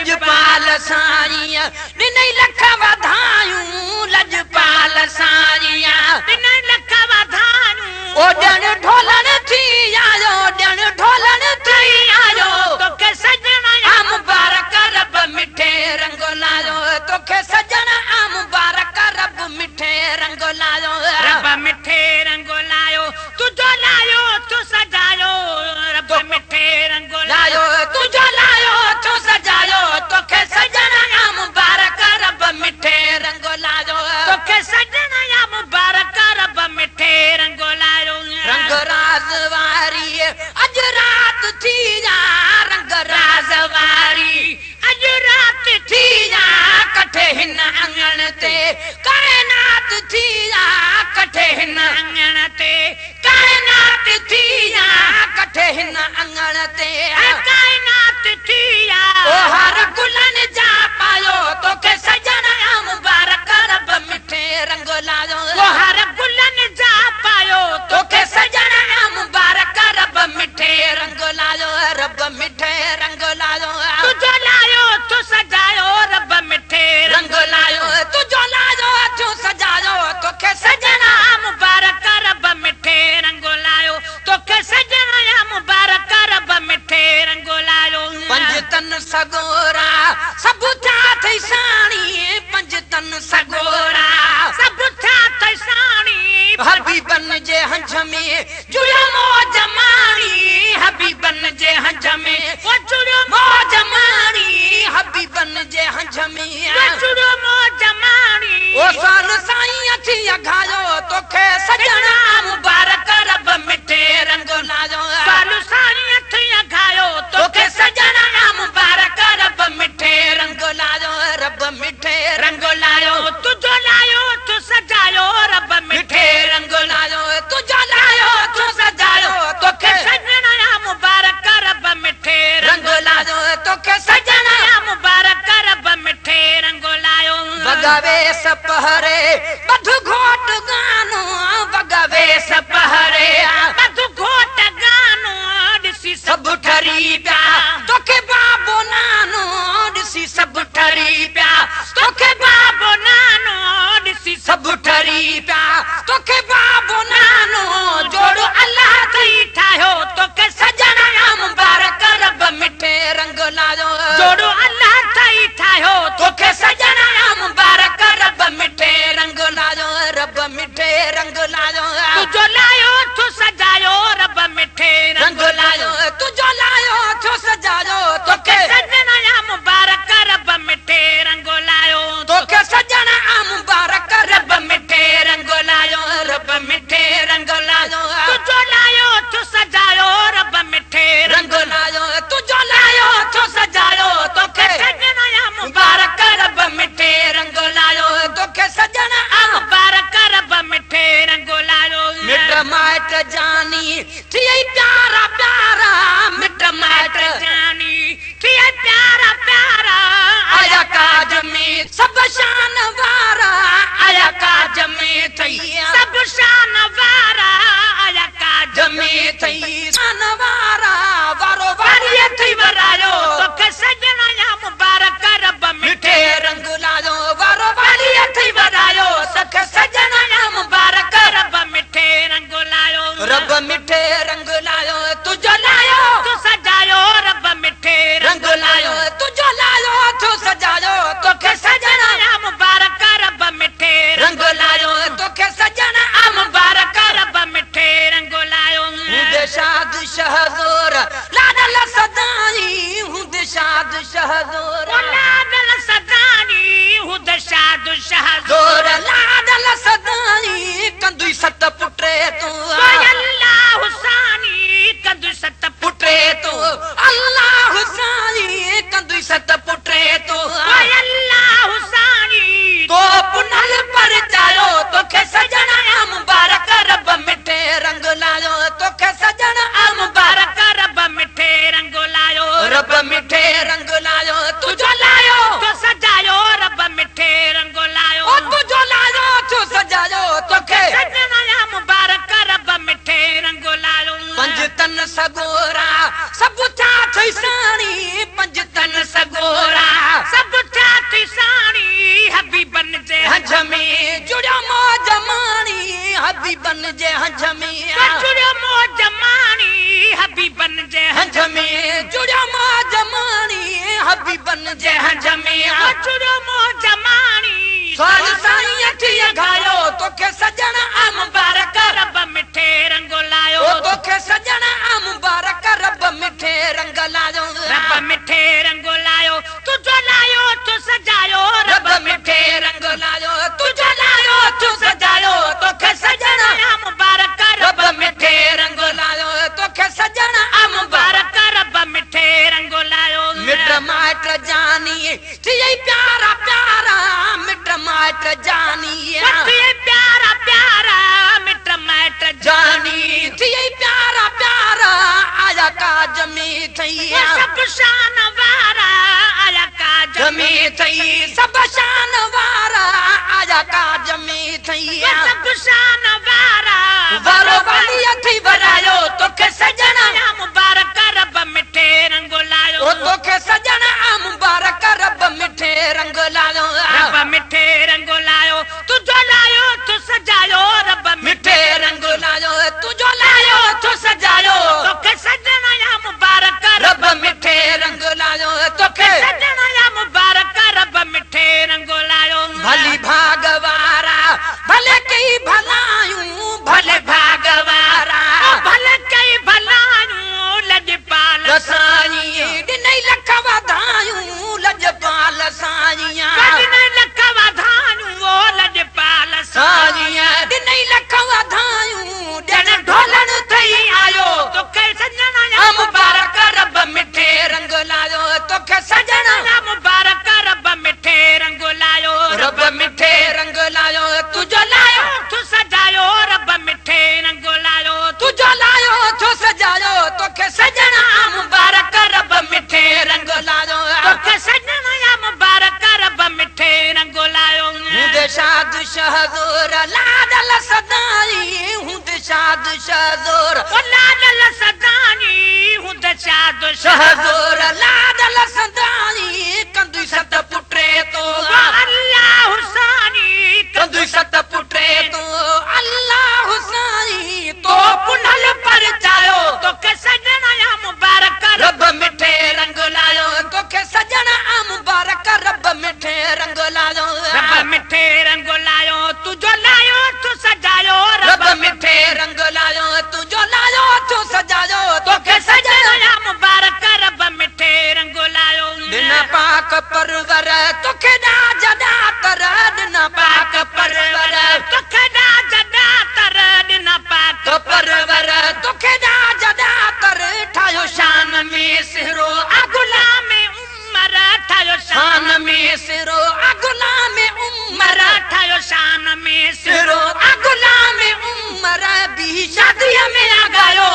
लजपाल साईं ॾिनई लख वधायूं लजपाल साईं ॾिनई लख वधायूं ओ ॾियण ढोलण थी आयो ॾियण ढोलण थी आयो तोखे सजण आ मुबारक रब मिठे रंग लायो तोखे सजण आ मुबारक रब मिठे रंग लायो रब मिठे रंग लायो तुझो लायो तू सजायो रब मिठे रंग लायो तुझो लायो तू सजायो तोखे सजण आ मुबारक रब मिठे रंग लायो तोखे सजण आ मुबारक रब मिठे रंग लायो रंग राज वारी अज रात थी जा रंग राज वारी अज रात थी जा कठे हिन अंगण ते कायनात थी जा कठे हिन अंगण ते कायनात थी जा कठे हिन अंगण ते कायनात थी जा ओ हर गुलन जा पायो तोखे सजण आ मुबारक रब मिठे रंग लायो ओ हर गुलन जा पायो तोखे सजण आ मुबारक रब मिठे रंग लायो रब मिठे रंग लायो तुझो लायो तू सजायो रब मिठे रंग लायो तुझो लायो तू सजायो तोखे सजण आ मुबारक रब मिठे रंग लायो तोखे सजण आ मुबारक रब मिठे रंग लायो पंज तन सगोरा सब था थई साणी पंज तन सगोरा सब था थई साणी हबीबन जे हंझ में जुड़ियो मौज माणी हबीबन जे हंझ में वो जुड़ियो मौज माणी हबीबन जे हंझ में वो जुड़ियो मौज माणी ओ साल साईं थी अघायो तोखे सजण आ मुबारक रब मिठे रंग लायो साल साईं थी अघायो तोखे सजण आ मुबारक रब मिठे रंग लायो रब मिठे रंग लायो तुझो लायो तू सजायो रब मिठे रंग लायो तुझो लायो तू सजायो तोखे सजण आ मुबारक रब मिठे रंग लायो तोखे सजण आ मुबारक रब मिठे रंग लायो वगावे सपहरे बधु घोट गानो वगावे सपहरे बधु घोट गानो ॾिसी सब ठरी पिया तोखे बाबो नानो ॾिसी सब ठरी पिया तोखे बाबो नानो ॾिसी सब ठरी पिया तोखे बाबो नानो जोड़ो अल्लाह थई ठाहियो तोखे सजण आ मुबारक रब मिठे रंग लायो जोड़ो अल्लाह थई ठाहियो तोखे सजण आ मुबारक रब मिठे रंग लायो रब मिठे रंग लायो तुझो लायो तू सजायो रब मिठे रंग लायो तुझो लायो तू सजायो तोखे सजण आ मुबारक रब मिठे रंग लायो तोखे सजण आ मुबारक रब मिठे रंग लायो रब मिठे रंग लायो तुझो लायो तू सजायो रब मिठे रंग लायो तुझो लायो तू सजायो तोखे सजण आ मुबारक रब मिठे रंग लायो तोखे सजण आ मुबारक रब मिठे रंग लायो मिट माइट जानी थी प्यारा प्यारा मिट माइट जानी थी प्यारा प्यारा आया काज में सब शान वारा आया काज में थई सब शान वारा आया काज में थई शान वारा वारो वारी थई वरायो तोखे सजण आ मुबारक रब मिठे रंग लायो वारो वारी थई वरायो तोखे सजण आ मुबारक रब मिठे रंग लायो रब मिठे रंग लायो तुझो लायो तू सजायो रब मिठे रंग लायो तुझो लायो तू सजायो तोखे सजण आ मुबारक रब मिठे रंग लायो तोखे सजण आ मुबारक रब मिठे रंग लायो शाद शहज़ोर लाडल सदाई हुद शाद शहज़ोर लाडल सदाई हुद शाद शहज़ोर लाडल सदाई कंदुई सत पुटे तू अल्लाह हुसानी कंदुई सत पुटे तू अल्लाह हुसानी कंदुई सत पुटे तू अल्लाह हुसानी तो पुनल पर जायो तोखे सजण आ मुबारक रब मिठे रंग लायो तोखे सजण आ मुबारक रब मिठे रंग लायो रब मिठे रंग लायो तुझो लायो तो सजायो रब मिठे रंग लायो ओ तुझो लायो तो सजायो तोखे सजण आ मुबारक रब मिठे रंग लायो पंज तन सगोरा सब था थई साणी पंज तन सगोरा थी घायो तोखे सजण आ मुबारक रब मिठे रंग लायो तोखे सजण आ मुबारक रब मिठे रंग लायो रब मिठे रंग लायो तुझो लायो तू सजायो रब मिठे रंग लायो तुझो लायो तू सजायो तोखे सजण आ मुबारक रब मिठे रंग लायो तोखे सजण आ मुबारक रब मिठे रंग लायो मिट माइट जानी थी प्यारा प्यारा मिट माइट जानी थी प्यारा प्यारा मिट माइट जानी थी प्यारा प्यारा आया काज में थई सब शान वारा आया काज में थई सब शान वारा आया काज में थई सब शान वारा वारो वाली अथी वरायो तोखे सजण आ मुबारक रब मिठे रंग लायो तोखे सजण आ मुबारक रब मिठे रंग लायो रब मिठे रंग लायो तुझो लायो तू सजायो रब मिठे रंग लायो तुझो लायो तू सजायो तोखे सजण आ मुबारक रब मिठे रंग लायो तोखे सजण आ मुबारक रब मिठे रंग लायो भली भागवारा भले कई भलायूं भले भागवारा भले कई भलायूं लजपाल साईं दिनै लख वधायूं लजपाल साईं दिनै लख वधायूं लजपाल साईं दिनै लख वधायूं ॾिण ढोलण थई आयो तोखे सजण आ मुबारक रब मिठे रंग लायो तोखे सजण आ मुबारक रब मिठे रंग लायो रब मिठे रंग लायो तुझो लायो तू सजायो रब मिठे रंग लायो तुझो लायो तू सजायो तोखे सजण आ मुबारक रब मिठे रंग लायो तोखे सजण आ मुबारक रब मिठे रंग लायो हुंदे शाद शहज़ोर लाडल सदाई हुंदे शाद शहज़ोर लाडल सदाई हुंदे शाद शहज़ोर लाडल सदाई कंदुई सत पुटे तो अल्लाह हुसैनी कंदुई सत पुटे तो अल्लाह हुसैनी तो पुनल पर चायो तोखे सजण आ मुबारक रब मिठे रंग लायो तोखे सजण आ मुबारक रब मिठे रंग लायो रब मिठे रंग लायो तुझो लायो तू सजायो रब मिठे रंग लायो तुझो लायो तू सजायो तोखे सजण आ मुबारक रब मिठे रंग लायो दिन पाक परवर तोखे दाज दातर दिन पाक परवर तोखे दाज दातर दिन पाक परवर तोखे दाज दातर ठायो शान में सिरो आ गुलाम उमर ठायो शान में सिरो आ गुलाम उमर ठायो शान में सिरो आ गुलाम उमर भी शादी में आ गयो